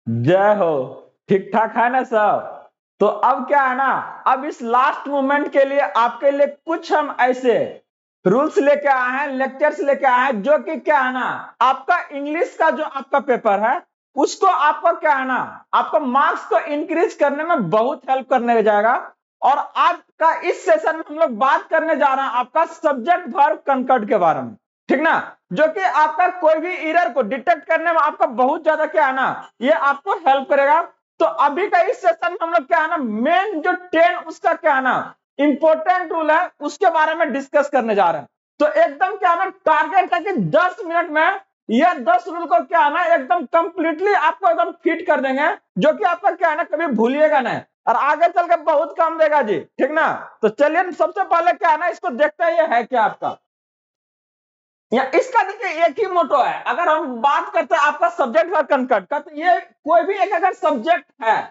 जय हो। ठीक ठाक है ना सब? तो अब क्या है ना, अब इस लास्ट मोमेंट के लिए आपके लिए कुछ हम ऐसे रूल्स लेके आए हैं, लेक्चर्स लेके आए हैं, जो कि क्या है ना, आपका इंग्लिश का जो आपका पेपर है उसको आपको क्या है ना, आपको मार्क्स को इंक्रीज करने में बहुत हेल्प करने जाएगा। और आज का इस सेशन में हम लोग बात करने जा रहे हैं आपका सब्जेक्ट वर्ब कंकर्ड के बारे में, ठीक ना? जो कि आपका कोई भी एरर को डिटेक्ट करने में आपका बहुत ज्यादा क्या है ना, ये आपको हेल्प करेगा। तो अभी का इस सेशन में हम लोग क्या है ना, मेन जो 10 उसका क्या है ना इंपॉर्टेंट रूल है उसके बारे में डिस्कस करने जा रहे हैं। तो एकदम क्या है ना, टारगेट है कि 10 मिनट में ये 10 रूल को क्या है ना एकदम कंप्लीटली आपको एकदम फिट कर देंगे, जो कि आपका क्या है ना कभी भूलिएगा नहीं और आगे चल के बहुत काम देगा जी, ठीक ना? तो चलिए सबसे पहले क्या है ना, इसको देखते हैं ये है क्या आपका। या इसका देखिए एक ही मोटो है। अगर हम बात करते हैं आपका सब्जेक्ट वर्ब कंकर्ड का, तो ये कोई भी एक अगर सब्जेक्ट है,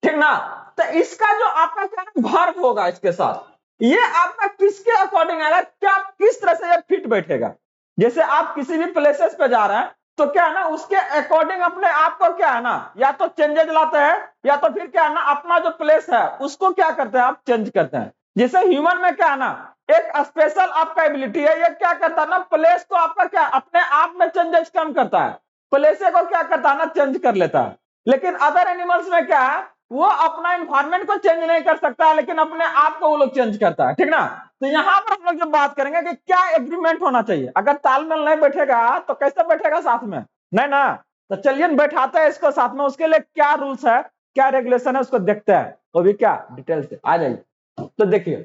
ठीक ना, तो इसका जो आपका क्या वर्ब होगा इसके साथ, ये आपका किसके अकॉर्डिंग आएगा, क्या किस तरह से ये फिट बैठेगा। जैसे आप किसी भी प्लेसेस पे जा रहे हैं तो क्या है ना, उसके अकॉर्डिंग अपने आप को क्या है ना या तो चेंजेस लाते हैं, या तो फिर क्या है ना अपना जो प्लेस है उसको क्या करते हैं आप चेंज करते हैं। जैसे ह्यूमन में क्या है ना, एक स्पेशल आपका एबिलिटी है, ये क्या करता है ना, प्लेस को आपका क्या अपने आप में चेंजेस कम करता है, प्लेस को क्या करता है ना चेंज कर लेता है। लेकिन अदर एनिमल्स में क्या है, वो अपना इन्वायरमेंट को चेंज नहीं कर सकता है, लेकिन अपने आप को वो लोग चेंज करता है, ठीक ना? तो यहाँ पर हम लोग जो बात करेंगे कि क्या एग्रीमेंट होना चाहिए, अगर तालमेल नहीं बैठेगा तो कैसे बैठेगा साथ में, नहीं ना? तो चलिए बैठाते हैं इसको साथ में, उसके लिए क्या रूल्स है क्या रेगुलेशन है उसको देखते हैं, वो भी क्या डिटेल से आ जाइए। तो देखिए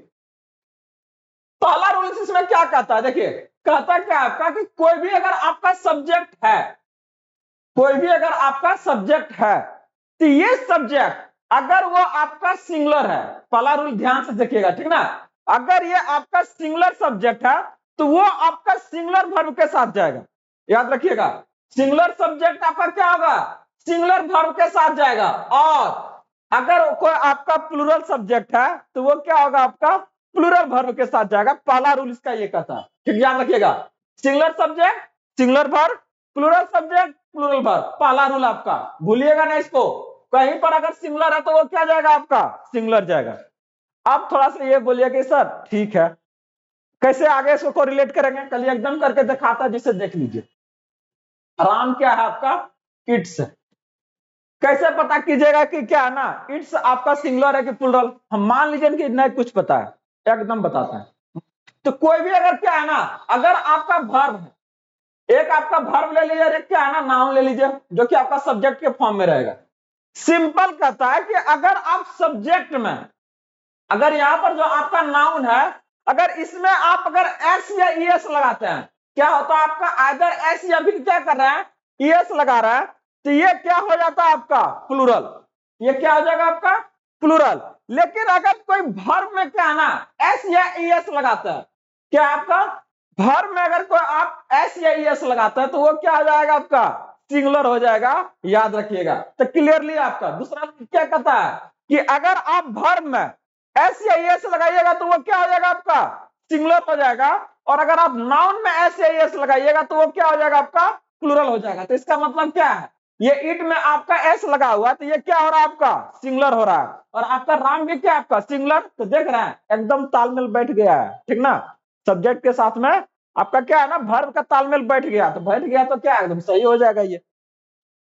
पहला रूल इसमें क्या कहता है, देखिए कहता क्या आपका कि कोई भी अगर आपका सब्जेक्ट है, कोई भी अगर आपका सब्जेक्ट है, तो ये सब्जेक्ट अगर वो आपका सिंगुलर है, पहला रूल ध्यान से देखिएगा, ठीक ना? अगर ये आपका सिंगुलर सब्जेक्ट है तो वो आपका सिंगुलर वर्ब के साथ जाएगा, याद रखिएगा। सिंगुलर सब्जेक्ट आपका क्या होगा, सिंगुलर वर्ब के साथ जाएगा। और अगर कोई आपका प्लूरल सब्जेक्ट है तो वो क्या होगा आपका प्लूरल वर्ब के साथ जाएगा। पहला रूल इसका ये कहता है, ठीक, याद रखिएगा। Singular subject singular verb, plural subject plural verb, पहला रूल आपका भूलिएगा ना इसको। कहीं पर अगर सिंगुलर है तो वो क्या जाएगा आपका सिंगुलर जाएगा। अब थोड़ा सा ये बोलिए कि सर ठीक है, कैसे आगे इसको को रिलेट करेंगे, कल एकदम करके दिखाता जिसे देख लीजिए। राम क्या है आपका इट्स, कैसे पता कीजिएगा कि क्या है ना इट्स आपका सिंगुलर है कि प्लूरल, हम मान लीजिए कि नहीं कुछ पता है एकदम बताता है। तो कोई भी अगर क्या है ना, अगर आपका वर्ब है, एक आपका वर्ब ले लीजिए, एक क्या है ना नाउन ले लीजिए, जो कि आपका सब्जेक्ट के फॉर्म में रहेगा। सिंपल कहता है कि अगर आप सब्जेक्ट में, अगर यहां पर जो आपका नाउन है, अगर इसमें आप अगर एस या ईएस लगाते हैं, क्या होता है आपका आइदर एस या फिर क्या कर रहा है ईएस लगा रहा है, तो ये क्या हो जाता है आपका प्लूरल, ये क्या हो जाएगा आपका प्लूरल। लेकिन अगर कोई वर्ब में क्या है ना एस या ईएस लगाता है, क्या आपका वर्ब में अगर कोई आप एस या ईएस लगाता है तो वो क्या हो जाएगा आपका सिंगुलर हो जाएगा, याद रखिएगा। तो क्लियरली आपका दूसरा क्या कहता है कि अगर आप वर्ब में एस या एस लगाइएगा तो वो क्या हो जाएगा आपका सिंगुलर हो जाएगा, और अगर आप नाउन में एस या एस लगाइएगा तो वो क्या हो जाएगा आपका प्लूरल हो जाएगा। तो इसका मतलब क्या है, ये इट में आपका एस लगा हुआ तो ये क्या हो रहा है आपका सिंगुलर हो रहा है, और आपका राम भी क्या आपका सिंगुलर। तो देख रहे हैं एकदम तालमेल बैठ गया है, ठीक ना? सब्जेक्ट के साथ में आपका क्या है ना वर्ब का तालमेल बैठ गया, तो बैठ गया तो क्या एकदम सही हो जाएगा ये।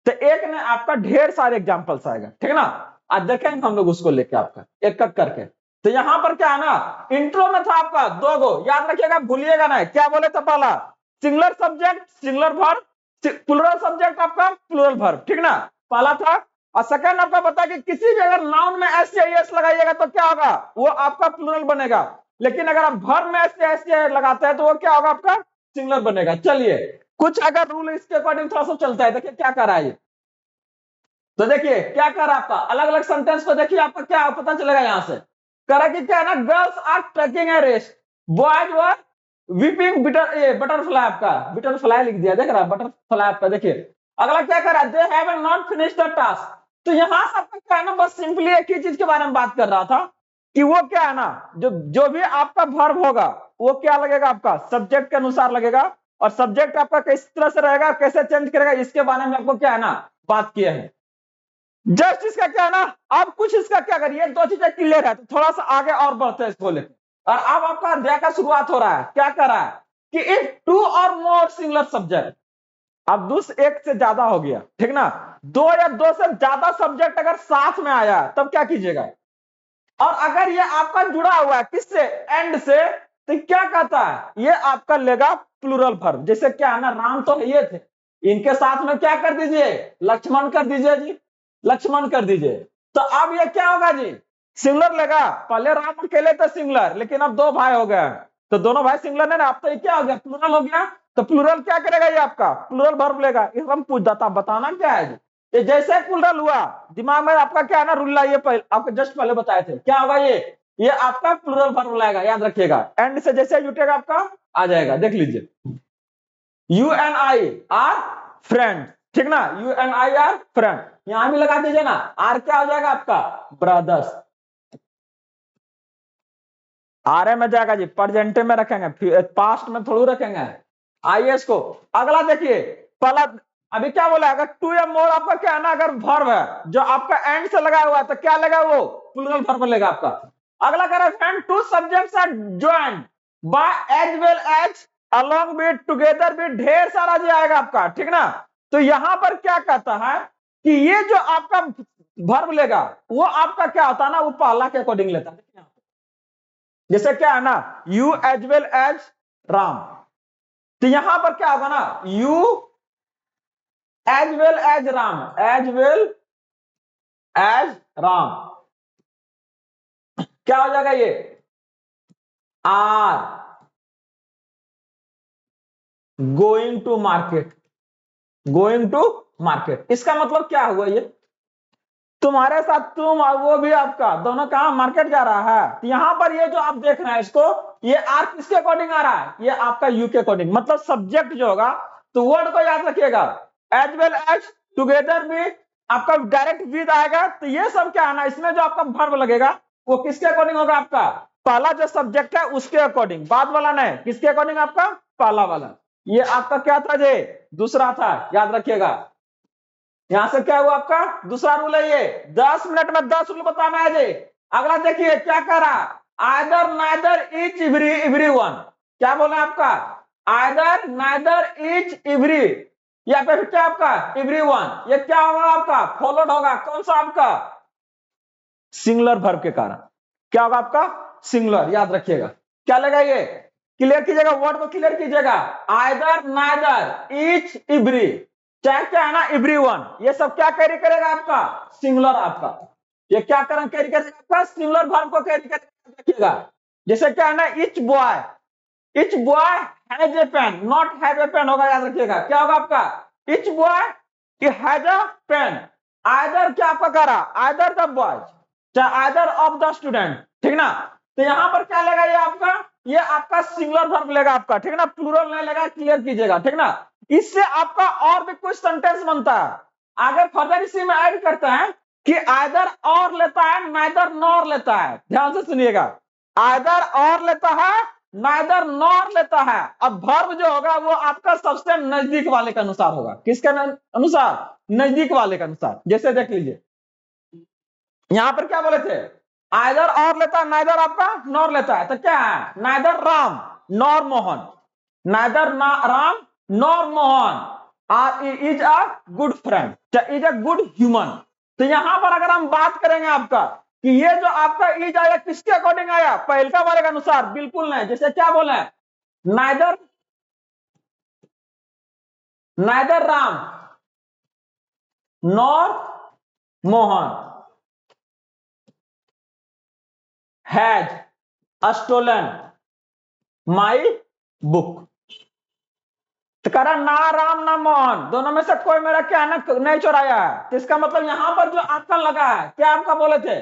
तो एक ने आपका ढेर सारे एग्जांपल्स आएगा, ठीक है ना? आज देखेंगे हम लोग उसको लेके आपका एक एक करके। तो यहां पर क्या है ना, इंट्रो में था आपका दो गो, याद रखिएगा भूलिएगा नहीं, क्या बोले थे पहला singular subject singular verb, plural subject आपका प्लूरल वर्ब, ठीक ना? पहला था। और सेकंड आपका पता कि किसी भी अगर नाउन में एस या एस लगाइएगा तो क्या होगा वो आपका प्लूरल बनेगा, लेकिन अगर आप वर्ब में एस या एस लगाते हैं तो वो क्या होगा आपका सिंगुलर बनेगा। चलिए कुछ अगर रूल इसके अकॉर्डिंग थोड़ा सा चलता है, देखिए क्या कर रहा है ये। तो देखिए क्या कर रहा है आपका अलग अलग सेंटेंस को देखिए आपका क्या पता चलेगा यहां से। करा कि क्या है ना girls are taking a rest, boys were weeping bitter, ये बटरफ्लाई आपका बटरफ्लाई लिख दिया, देख रहा है बटरफ्लाई आपका। देखिए अगला क्या कर रहा है, they have not finished the task. तो यहां से आपका क्या है ना बस सिंपली एक ही चीज के बारे में बात कर रहा था कि वो क्या है ना जो जो भी आपका वर्ब होगा वो क्या लगेगा आपका सब्जेक्ट के अनुसार लगेगा, और सब्जेक्ट आपका किस तरह से रहेगा कैसे चेंज करेगा इसके बारे में आपको क्या है ना बात किया है। जस्ट इसका क्या है ना, अब कुछ इसका क्या करिए, दो चीजें क्लियर है तो थोड़ा सा आगे और बढ़ते हैं इसको लेकर। और अब आपका अध्याय का शुरुआत हो रहा है, क्या कर रहा है कि इफ टू और मोर सिंगुलर सब्जेक्ट, अब दूस एक से ज्यादा हो गया, ठीक ना, दो या दो से ज्यादा सब्जेक्ट अगर साथ में आया तब क्या कीजिएगा, और अगर ये आपका जुड़ा हुआ है किससे, एंड से, तो क्या कहता है, ये आपका लेगा प्लूरल वर्ब। जैसे क्या है ना, राम तो ये थे, इनके साथ में क्या कर दीजिए, लक्ष्मण कर दीजिए जी, लक्ष्मण कर दीजिए। तो अब ये क्या होगा जी, सिंगुलर लेगा, पहले राम अकेले थे सिंगुलर, लेकिन अब दो भाई हो गए, तो दोनों भाई सिंगुलर है ना, अब तो ये क्या हो गया, प्लूरल हो गया। तो प्लूरल क्या करेगा ये आपका, प्लूरल वर्ब लेगा। हम पूछ जाता बताना क्या है जी, ये जैसे प्लूरल हुआ, दिमाग में आपका क्या है ना, रूल लाइए, पहले आपको जस्ट पहले बताए थे, क्या होगा ये आपका प्लूरल वर्ब लाएगा, याद रखिएगा, एंड से जैसे जुटेगा आपका आ जाएगा, देख लीजिए, you and I R friend, ठीक ना, you and I R friend, यहां भी लगा दीजिए ना, आर क्या हो जाएगा आपका, ब्रदर्स, आर में जाएगा जी, प्रेजेंट में रखेंगे, पास्ट में थोड़ी रखेंगे, आइए इसको अगला देखिए, पहला अभी क्या बोला, अगर टू या मोर आपका क्या है ना, अगर वर्ब है जो आपका एंड से लगा हुआ है तो क्या लगा, वो प्लूरल वर्ब लेगा आपका। अगला कह रहा है two subjects are joined by as well as along with together with, ढेर सारा जी आएगा आपका, ठीक ना। तो यहां पर क्या कहता है कि ये जो आपका वर्ब लेगा वो आपका क्या होता है ना, वो पहला के अकॉर्डिंग लेता है। जैसे क्या है ना, you as well as Ram, तो यहां पर क्या होगा ना, you as well as Ram, as well as Ram, क्या हो जाएगा ये, are going to market, going to market, इसका मतलब क्या हुआ, ये तुम्हारे साथ तुम और वो भी आपका दोनों कहां मार्केट जा रहा है। तो यहां पर ये जो आप देख रहे हैं इसको, ये आर किसके अकॉर्डिंग आ रहा है, ये आपका यू के अकॉर्डिंग, मतलब सब्जेक्ट जो होगा, तो वर्ड को याद रखिएगा, एज वेल एज टुगेदर भी आपका डायरेक्ट विद आएगा, तो ये सब क्या है ना, इसमें जो आपका वर्ब लगेगा वो किसके अकॉर्डिंग होगा, आपका पहला जो सब्जेक्ट है उसके अकॉर्डिंग, बाद वाला नहीं, किसके अकॉर्डिंग, आपका पहला वाला। ये आपका क्या था जे, दूसरा था, याद रखिएगा। यहां से क्या हुआ आपका दूसरा रूल है, ये 10 मिनट में 10 रूल बताना है जी। अगला देखिए क्या कह रहा, either neither etch every every one, क्या बोला आपका, आइदर नाइदर इच इवरी, या फिर क्या आपका एवरी वन, ये क्या होगा आपका फॉलोड होगा, कौन सा आपका सिंगुलर वर्ब के कारण, क्या होगा आपका सिंगुलर, याद रखिएगा। क्या लगा ये, क्लियर कीजिएगा, वर्ड को क्लियर कीजिएगा, आइदर नाइदर इच इवरी, चाहे क्या है ना एवरी वन, ये सब क्या कैरी करेगा आपका सिंगुलर, आपका ये क्या कैरी करेगा आपका सिंगुलर वर्ब को कैरी करेगा। जैसे क्या है ना, each boy has a pen, not have a pen होगा, याद रखिएगा, क्या होगा आपका each boy has a pen, either क्या आपका कह रहा, आइदर द बॉयज, चाहे आइदर ऑफ द स्टूडेंट, ठीक ना। तो यहां पर क्या लेगा ये आपका सिंगुलर वर्ब लेगा आपका, ठीक ना, प्लूरल नहीं लेगा, क्लियर कीजिएगा, ठीक ना। इससे आपका और भी कुछ सेंटेंस बनता है, आगे फर्दर इसी में ऐड करते हैं कि आइदर और लेता है, नाइदर नॉर लेता है, ध्यान से सुनिएगा, आइदर और लेता है, नाइदर नॉर लेता है। अब वर्ब जो होगा वो आपका सबसे नजदीक वाले के अनुसार होगा, किसके अनुसार, नजदीक वाले के अनुसार। जैसे देख लीजिए यहां पर क्या बोले थे, आइदर और लेता है, नाइदर आपका नॉर लेता है, तो क्या है, neither Ram nor Mohan, neither Ram nor Mohan are is a good friend, is a good human. तो यहां पर अगर हम बात करेंगे आपका कि ये जो आपका इज आया किसके अकॉर्डिंग आया, पहलका वाले के अनुसार, बिल्कुल नहीं। जैसे क्या बोले, neither neither Ram nor Mohan has stolen my book, तो कह रहा ना राम ना मोहन दोनों में से कोई मेरा क्या है ना नहीं चुराया है। तो इसका मतलब यहां पर जो आपका लगा है, क्या आपका बोले थे,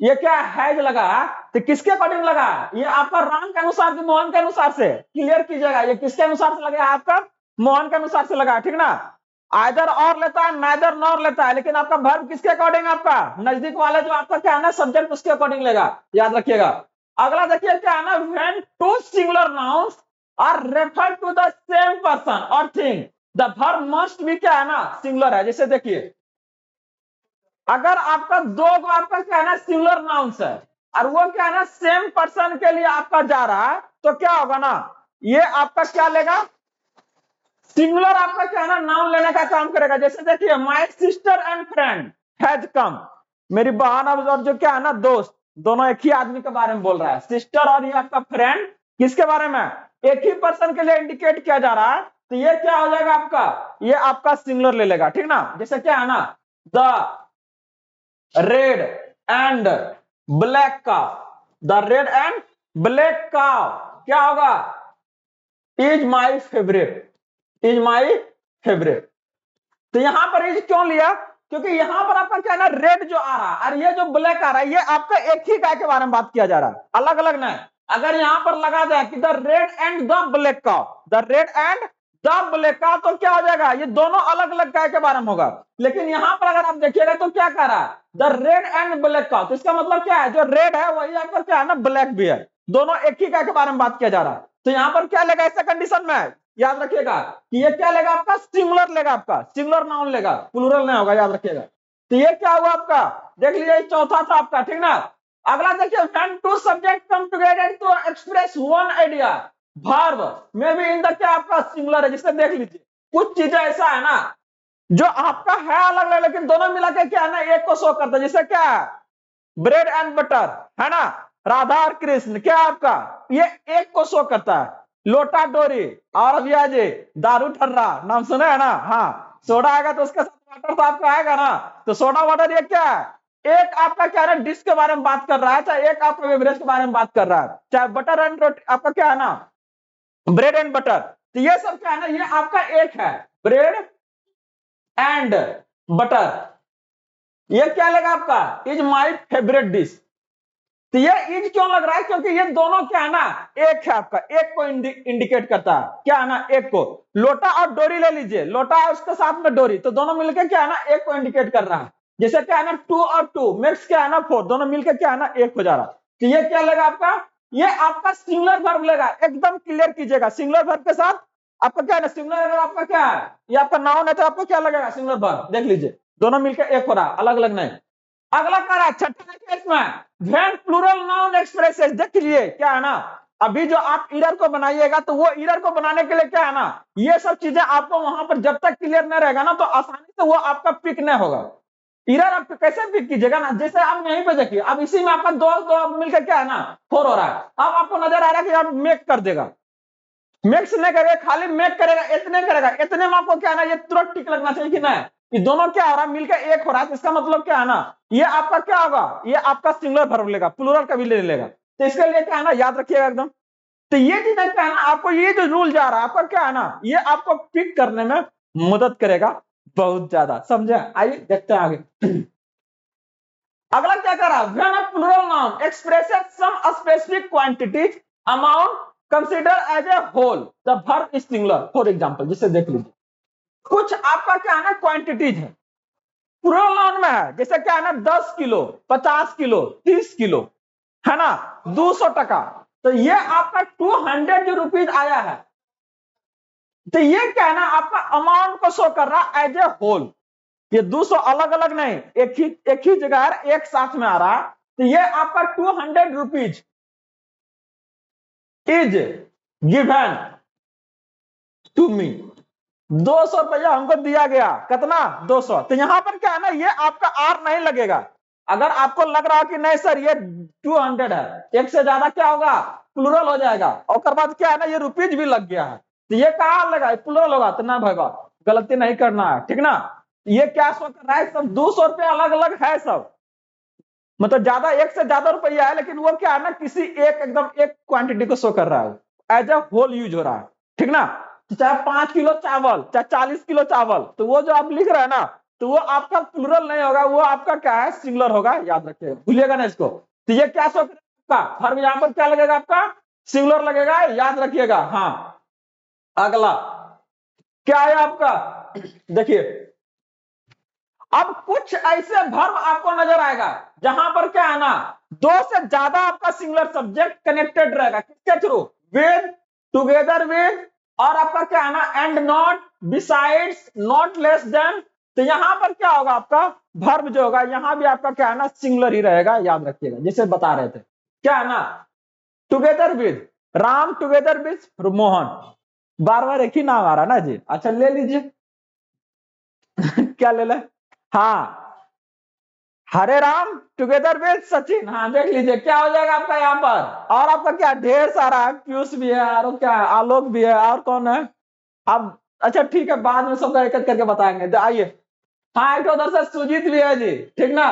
ये क्या हैज लगा है, तो किसके अकॉर्डिंग लगा है, ये आपका राम के अनुसार कि मोहन के अनुसार से, क्लियर कीजिएगा, ये किसके अनुसार से लगा है, आपका मोहन के अनुसार से लगा है, ठीक ना। आइदर और लेता है, नाइदर नॉर लेता है, लेकिन आपका वर्ब किसके अकॉर्डिंग, आपका नजदीक वाले जो आपका क्या है ना सब्जेक्ट उसके अकॉर्डिंग लेगा, याद रखिएगा। अगला देखिए क्या है ना, when two singular nouns are refer to the same person और थिंग, द वर्ब मस्ट भी क्या है ना सिंगुलर है। जैसे देखिए अगर आपका दो को आपका क्या है ना सिंगुलर नाउन्स है और वो क्या है ना सेम पर्सन के लिए आपका जा रहा है, तो क्या होगा ना, ये आपका क्या लेगा, सिंगुलर आपका क्या है ना नाउन लेने का काम करेगा। जैसे देखिए my sister and friend has come, मेरी बहन और जो क्या है ना दोस्त, दोनों एक ही आदमी के बारे में बोल रहा है। सिस्टर और ये आपका फ्रेंड किसके बारे में, एक ही पर्सन के लिए इंडिकेट किया जा रहा है, तो ये क्या हो जाएगा आपका, ये आपका सिंगुलर ले लेगा, ठीक ना। जैसे क्या है ना, the red and black cow, the red and black cow क्या होगा, is my favourite, is my favourite. तो यहां पर इज क्यों लिया, क्योंकि यहां पर आपका क्या है ना रेड जो आ रहा है और ये जो ब्लैक आ रहा है, ये आपका एक ही गाय के बारे में बात किया जा रहा है, अलग अलग नहीं। अगर यहां पर लगा जाए कि the red and the black cow, the red and the black cow, तो क्या हो जाएगा, ये दोनों अलग अलग गाय के बारे में होगा। लेकिन यहां पर अगर आप देखिएगा तो क्या कह रहा है, the red and black cow, तो इसका मतलब क्या है, जो रेड है वही आपका क्या है ना ब्लैक भी है, दोनों एक ही गाय के बारे में बात किया जा रहा है। तो यहां पर क्या लेगा ऐसा कंडीशन में, याद रखिएगा कि ये क्या लेगा आपका सिंगुलर लेगा, आपका सिंगुलर नाउन लेगा, प्लूरल नहीं होगा, याद रखिएगा। तो ये क्या हुआ आपका, देख लीजिए चौथा था आपका, ठीक ना। अगला देखिए when two subject come together to express one idea, verb में भी इन द क्या आपका सिंगुलर है। जिससे देख लीजिए कुछ चीजें ऐसा है ना जो आपका है अलग अलग, लेकिन दोनों मिला के क्या है ना एक को शो करता है। जैसे क्या है, ब्रेड एंड बटर है ना, राधा और कृष्ण क्या आपका, ये एक को शो करता है। लोटा डोरी और अभिया जी दारू ठर्रा नाम सुना है ना, हाँ सोडा आएगा तो उसके साथ वाटर तो आपका आएगा ना, तो सोडा वाटर ये क्या है, एक आपका क्या है ना डिश के बारे में बात कर रहा है, चाहे एक आपका बेवरेज के बारे में बात कर रहा है, चाहे बटर एंड रोटी आपका क्या है ना ब्रेड एंड बटर, तो ये सब क्या है ना ये आपका एक है, ब्रेड एंड बटर। ये क्या लगा आपका, इज माई फेवरेट डिश। तो ये इज क्यों लग रहा है, क्योंकि ये दोनों क्या है ना एक है, आपका एक को इंडिकेट करता है, क्या है ना एक को। लोटा और डोरी ले लीजिए, लोटा है उसके साथ में डोरी, तो दोनों मिलकर क्या है ना एक को इंडिकेट कर रहा है। जैसे क्या है ना टू और टू मिक्स क्या है ना फोर, दोनों मिलकर क्या है ना एक हो जा रहा है। तो ये क्या लेगा आपका, ये आपका सिंगुलर वर्ब लेगा, एकदम क्लियर कीजिएगा। सिंगुलर वर्ब के साथ आपका क्या है ना, सिंगुलर अगर आपका क्या है, ये आपका नाउन है तो आपको क्या लगेगा सिंगुलर वर्ब, देख लीजिए दोनों मिलकर एक हो रहा है, अलग अलग नहीं। अगला कह रहा है छठा केस में व्हेन प्लूरल नाउन एक्सप्रेसेस, देख लीजिए क्या है ना, अभी जो आप इरर को बनाइएगा तो वो इरर को बनाने के लिए क्या है ना ये सब चीजें आपको वहां पर जब तक क्लियर नहीं रहेगा ना तो आसानी से वो आपका पिक नहीं होगा। इरर आप कैसे पिक कीजिएगा ना, जैसे आप यहीं पे देखिए अब इसी में आपका दो दो मिलकर क्या है ना फोर हो रहा है, अब आपको नजर आ रहा है कि आप मेक कर देगा, मिक्स नहीं करेगा खाली मेक करेगा, इतने करेगा, इतने में आपको क्या है ना ये तुरंत टिक लगना चाहिए कि नहीं, ये दोनों क्या हो रहा है मिलकर एक हो रहा है, तो इसका मतलब क्या है ना ये आपका क्या होगा, ये आपका सिंगुलर वर्ब लेगा, प्लूरल कभी ले लेगा। तो इसके लिए क्या है ना याद रखिएगा एकदम। तो ये चीज क्या है ना आपको ये जो रूल जा रहा है आपका क्या है ना ये आपको पिक करने में मदद करेगा बहुत ज्यादा, समझे। आइए देखते हैं आगे। अगला क्या कर रहा है, when a plural noun expresses some specific quantities amount consider as a whole the verb is singular. For example जिसे देख लीजिए कुछ आपका क्या है ना क्वांटिटीज है प्लूरल नाउन में है, जैसे क्या है ना 10 किलो 50 किलो 30 किलो है ना 200 टका, तो ये आपका 200 जो रुपीज आया है, तो ये क्या है ना आपका अमाउंट को शो कर रहा है एज ए होल। ये 200 अलग अलग नहीं, एक ही जगह है एक साथ में आ रहा है, तो ये आपका 200 rupees is given to me, 200 रुपया हमको दिया गया, कितना 200। तो यहां पर क्या है ना ये आपका आर नहीं लगेगा। अगर आपको लग रहा है कि नहीं सर ये 200 है, एक से ज्यादा क्या होगा प्लूरल हो जाएगा, और बाद क्या है ना ये रुपीज भी लग गया है, तो ये कहा लगा प्लूरल होगा, तो ना भगा गलती नहीं करना है, ठीक ना। ये क्या शो कर रहा है, सब 200 रुपया अलग अलग है सब, मतलब ज्यादा एक से ज्यादा रुपया है, लेकिन वो क्या है ना किसी एक एकदम एक क्वांटिटी को शो कर रहा है, एज अ होल यूज हो रहा है, ठीक ना। तो चाहे 5 किलो चावल चाहे 40 किलो चावल, तो वो जो आप लिख रहे हैं ना तो वो आपका प्लूरल नहीं होगा, वो आपका क्या है सिंगुलर होगा, याद रखिएगा भूलिएगा ना इसको। तो ये क्या शो करेगा आपका हर यहाँ पर क्या लगेगा आपका सिंगुलर लगेगा, याद रखिएगा। हाँ अगला क्या है आपका, देखिए अब कुछ ऐसे वर्ब आपको नजर आएगा जहां पर क्या है ना दो से ज्यादा आपका सिंगुलर सब्जेक्ट कनेक्टेड रहेगा, किसके थ्रू, विद, टुगेदर विद, और आपका क्या है ना and not, besides, not less than. तो यहां पर क्या होगा आपका वर्ब जो होगा यहां भी आपका क्या है ना सिंगुलर ही रहेगा, याद रखिएगा, जिसे बता रहे थे क्या है ना together with Ram, together with Mohan, बार बार एक ही नाम आ रहा ना जी। अच्छा ले लीजिए क्या ले ले, हाँ हरे राम टुगेदर विद सचिन, हाँ देख लीजिए क्या हो जाएगा आपका यहाँ पर। और आपका क्या ढेर सारा है, पीयूष भी है और क्या है, आलोक भी है, और कौन है अब। अच्छा ठीक है, बाद में सबका एक एक करके बताएंगे, तो आइए। हाँ एक उधर से सुजीत भी है जी, ठीक ना।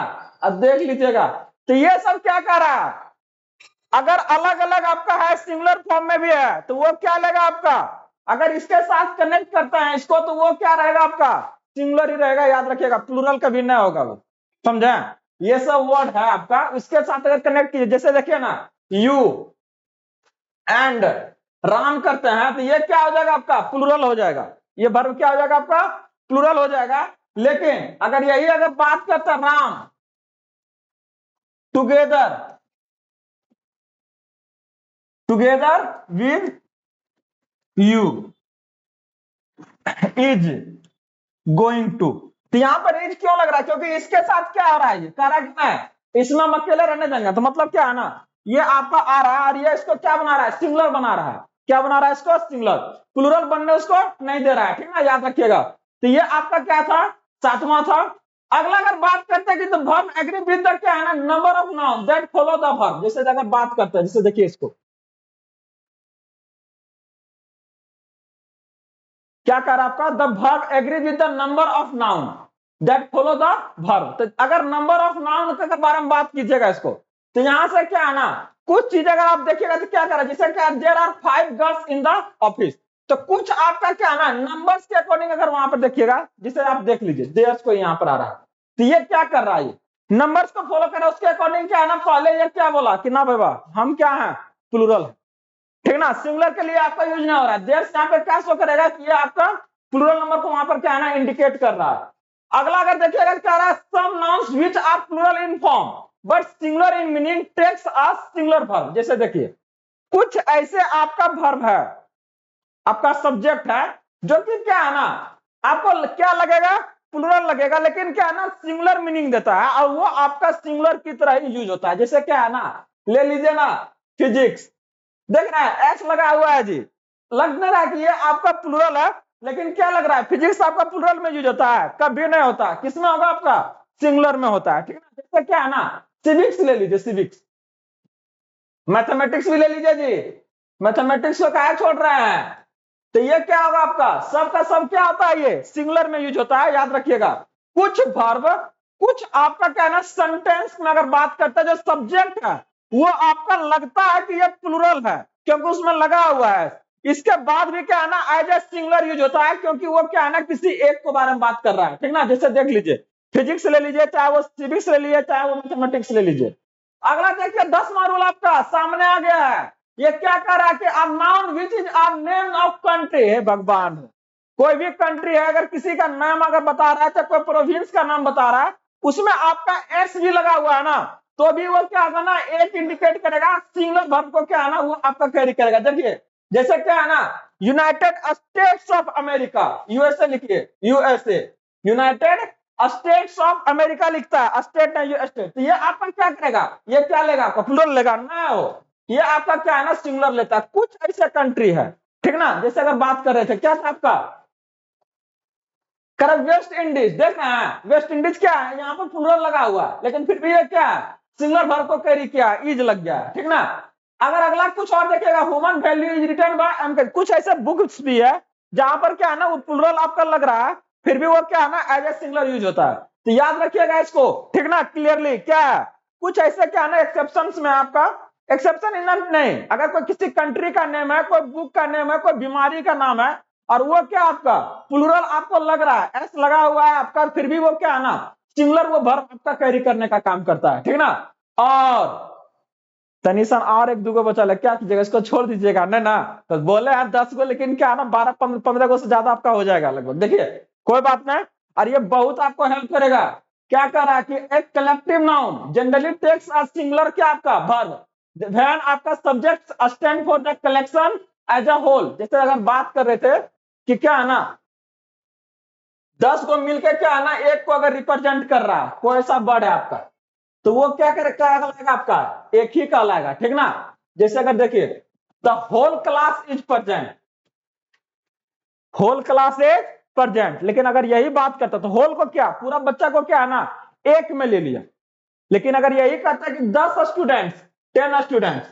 अब देख लीजिएगा, तो ये सब क्या कर रहा है, अगर अलग अलग आपका है सिंगुलर फॉर्म में भी है तो वो क्या लेगा आपका, अगर इसके साथ कनेक्ट करते हैं इसको तो वो क्या रहेगा आपका सिंगुलर ही रहेगा, याद रखिएगा, प्लूरल कभी नहीं होगा वो, समझे। ये सब वर्ड है आपका, उसके साथ अगर कनेक्ट कीजिए, जैसे देखिए ना यू एंड राम करते हैं तो ये क्या हो जाएगा आपका प्लूरल हो जाएगा, ये वर्ब क्या हो जाएगा आपका प्लूरल हो जाएगा। लेकिन अगर यही अगर बात करते हैं Ram together, together with you is going to, तो यहां पर इज क्यों लग रहा है, क्योंकि इसके साथ क्या आ रहा है, करेक्ट है, इसमें हम अकेले रहने देंगे, तो मतलब क्या है ना ये आपका आ रहा है और ये इसको क्या बना रहा है सिंगुलर बना रहा है, क्या बना रहा है इसको सिंगुलर, प्लूरल बनने उसको नहीं दे रहा है, ठीक ना, याद रखिएगा। तो ये आपका क्या था सातवां था। अगला अगर बात करते हैं कि तो वर्ब एग्री विद द क्या है ना number of noun that follow the verb, जैसे अगर बात करते हैं जैसे देखिए इसको क्या कर आपका the verb agree with the number of noun that follow the verb, तो अगर नंबर ऑफ नाउन के बारे में बात कीजिएगा इसको, तो यहां से क्या है ना कुछ चीज अगर आप देखिएगा तो क्या करा, जैसे क्या there are 5 girls in the office, तो कुछ आपका क्या है ना नंबर्स के अकॉर्डिंग अगर वहां पर देखिएगा, जिसे आप देख लीजिए देयर्स को यहां पर आ रहा है, तो ये क्या कर रहा है नंबर्स को फॉलो कर रहा है, उसके अकॉर्डिंग क्या है ना पहले ये क्या बोला कि ना बाबा हम क्या है प्लूरल है, ठीक ना, सिंगुलर के लिए आपका यूज नहीं हो रहा है, देयर यहाँ पे क्या शो करेगा कि ये आपका प्लूरल नंबर को वहां पर क्या है ना इंडिकेट कर रहा है। अगला अगर देखिएगा क्या रहा है some nouns which are plural in form but singular in meaning takes a singular verb, जैसे देखिए कुछ ऐसे आपका वर्ब है, आपका सब्जेक्ट है जो कि क्या है ना आपको क्या लगेगा प्लूरल लगेगा, लेकिन क्या है ना सिंगुलर मीनिंग देता है और वो आपका सिंगुलर की तरह ही यूज होता है, जैसे क्या है ना ले लीजिए ना फिजिक्स, देख रहे हैं एच लगा हुआ है जी, लग नहीं रहा है कि ये आपका प्लूरल है, लेकिन क्या लग रहा है फिजिक्स आपका प्लूरल में यूज होता है, कभी नहीं होता, किसमें होगा आपका सिंगुलर में होता है, ठीक है ना, जैसे क्या है ना सिविक्स ले लीजिए, सिविक्स, मैथमेटिक्स भी ले लीजिए जी, मैथमेटिक्स को क्या छोड़ रहे हैं, तो ये क्या होगा आपका सब का सब क्या होता है ये सिंगुलर में यूज होता है, याद रखिएगा। कुछ वर्ब कुछ आपका क्या है ना सेंटेंस में अगर बात करते हैं जो सब्जेक्ट है वो आपका लगता है कि ये प्लूरल है क्योंकि उसमें लगा हुआ है, इसके बाद भी क्या है ना एज ए सिंगुलर यूज होता है क्योंकि वो क्या है ना किसी एक के बारे में बात कर रहा है, ठीक ना, जैसे देख लीजिए फिजिक्स ले लीजिए चाहे वो सिविक्स ले लीजिए चाहे वो मैथमेटिक्स ले लीजिए। अगला देखिए 10वां रूल आपका सामने आ गया है, ये क्या कर रहा है कि a noun which is a name of country है भगवान, कोई भी कंट्री है अगर किसी का नाम अगर बता रहा है चाहे कोई प्रोविंस का नाम बता रहा है उसमें आपका एस भी लगा हुआ है ना तो भी वो क्या होगा ना एक इंडिकेट करेगा सिंगुलर वर्ब को क्या है ना वो आपका कैरी करेगा। देखिए जैसे क्या है ना United States of America, USA लिखिए, USA, United States of America लिखता है, स्टेट नहीं स्टेट, तो ये आपका क्या करेगा ये क्या लेगा आपका प्लूरल लेगा ना हो, ये आपका क्या है ना सिंगुलर लेता है। कुछ ऐसे कंट्री है, ठीक ना, जैसे अगर बात कर रहे थे क्या था आपका कर वेस्ट इंडीज, देख रहे हैं वेस्ट इंडीज क्या है यहाँ पर प्लूरल लगा हुआ है लेकिन फिर भी ये क्या है सिंगुलर वर्ब को कैरी किया इज लग गया, ठीक ना। अगर अगला कुछ और देखिएगा human value is return by एमकेड, कुछ ऐसे बुक्स भी है जहां पर क्या है ना वो प्लूरल आपका लग रहा है फिर भी वो क्या है ना एज ए सिंगुलर यूज होता है, तो याद रखिएगा इसको, ठीक ना, क्लियरली क्या है कुछ ऐसे क्या है ना एक्सेप्शन में आपका एक्सेप्शन इन नहीं, अगर कोई किसी कंट्री का नेम है कोई बुक का नेम है कोई बीमारी का नाम है और वो क्या आपका प्लूरल आपको लग रहा है एस लगा हुआ है आपका फिर भी वो क्या है ना सिंगुलर वो वर्ब आपका कैरी करने का काम करता है, ठीक ना। और तनिसन और एक दूगो बचा है क्या कीजिएगा इसको छोड़ दीजिएगा नहीं ना, तो बोले हैं 10 गो लेकिन क्या है ना 12-15 गो से ज्यादा आपका हो जाएगा लगभग, देखिए कोई बात नहीं, और ये बहुत आपको हेल्प करेगा। क्या कर रहा है कि एक collective noun generally takes a singular क्या आपका वर्ब व्हेन आपका subject stand for the collection as a whole, जैसे अगर बात कर रहे थे कि क्या है ना 10 को मिलकर क्या है ना, एक को अगर रिप्रेजेंट कर रहा है, कोई ऐसा वर्ड है आपका, तो वो क्या कहलाएगा आपका, एक ही कहलाएगा, ठीक ना। जैसे अगर देखिए, the whole class is present, whole class is present, लेकिन अगर यही बात करता तो होल को क्या, पूरा बच्चा को क्या है ना, एक में ले लिया। लेकिन अगर यही कहता है कि 10 स्टूडेंट्स, 10 स्टूडेंट्स,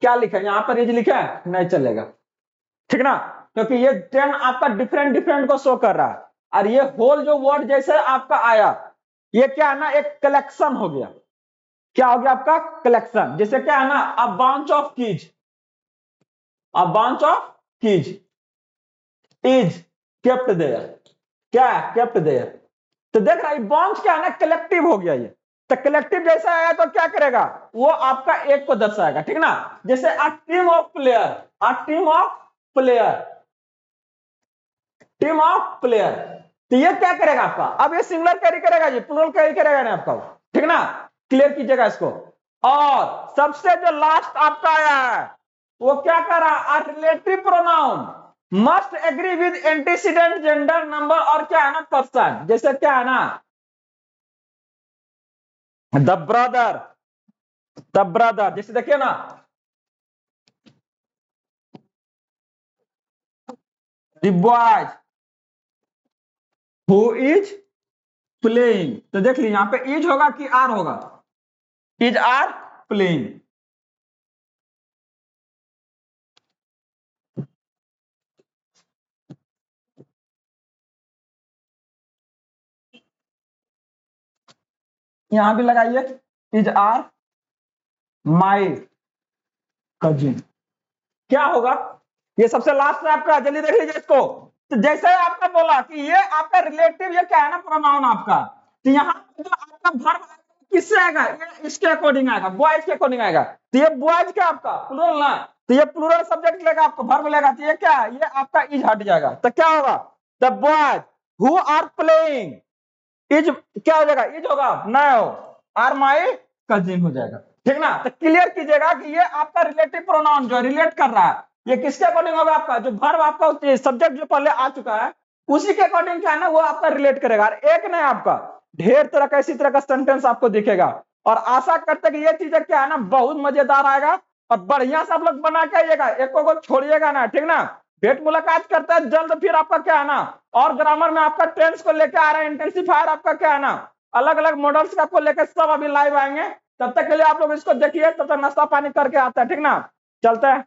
क्या लिखा है यहां पर, इज लिखा है, नहीं चलेगा, ठीक ना, क्योंकि ये 10 आपका डिफरेंट डिफरेंट को शो कर रहा है, और ये होल जो वर्ड जैसे आपका आया, ये क्या है ना, एक कलेक्शन हो गया। क्या हो गया आपका, कलेक्शन। जैसे क्या है ना, a bunch of keys, a bunch of keys is kept there, क्या है, केप्ट देयर। तो देख रहा है बंच क्या है ना, कलेक्टिव हो गया ये। तो कलेक्टिव जैसा आया तो क्या करेगा, वो आपका एक को दर्शाएगा, ठीक ना। जैसे a team of player, a team of player, team of player, तो ये क्या करेगा आपका, अब ये सिंगुलर कैरी करेगा जी, प्लूरल कैरी करेगा नहीं आपका, ठीक ना। क्लियर कीजिएगा इसको। और सबसे जो लास्ट आपका आया है, वो क्या कर रहा है, relative pronoun must agree with antecedent gender number और क्या है ना, पर्सन। जैसे क्या है ना, द ब्रदर, द ब्रदर, जैसे देखिए ना, the boys who is playing, तो देख लीजिए यहां पे इज होगा कि आर होगा, इज आर प्लेइंग। यहां भी लगाइए, इज आर माई कजिन, क्या होगा, ये सबसे लास्ट में आपका, जल्दी देख लीजिए इसको। तो जैसे आपका बोला कि ये आपका रिलेटिव, ये क्या है ना, प्रोनाउन आपका, तो यहाँ जो आपका वर्ब किससे आएगा, ये इसके अकॉर्डिंग आएगा, बॉयज के अकॉर्डिंग आएगा। तो ये बॉयज क्या आपका प्लूरल ना, तो ये प्लूरल सब्जेक्ट लेगा आपको, वर्ब लेगा, तो ये क्या है, ये आपका इज हट जाएगा। तो क्या होगा, the boys who are playing is, क्या हो जाएगा, इज होगा, ना हो, आर माई कजिन हो जाएगा, ठीक ना। तो क्लियर कीजिएगा कि ये आपका रिलेटिव प्रोनाउन जो रिलेट कर रहा है, ये किसके अकॉर्डिंग होगा आपका, जो वर्ब आपका सब्जेक्ट जो पहले आ चुका है, उसी के अकॉर्डिंग क्या है ना, वो आपका रिलेट करेगा। और एक नहीं आपका, ढेर तरह का इसी तरह का सेंटेंस आपको दिखेगा। और आशा करते कि ये चीजें क्या है ना, बहुत मजेदार आएगा, और बढ़िया से आप लोग बना के आइएगा, एक को छोड़िएगा ना, ठीक ना। भेंट मुलाकात करते हैं जल्द, फिर आपका क्या है ना, और ग्रामर में आपका टेंस को लेकर आ रहा है, इंटेंसिफायर आपका क्या है ना, अलग अलग मॉडल्स का आपको लेकर सब अभी लाइव आएंगे। तब तक के लिए आप लोग इसको देखिए, तब तक नाश्ता पानी करके आता है, ठीक ना, चलते हैं।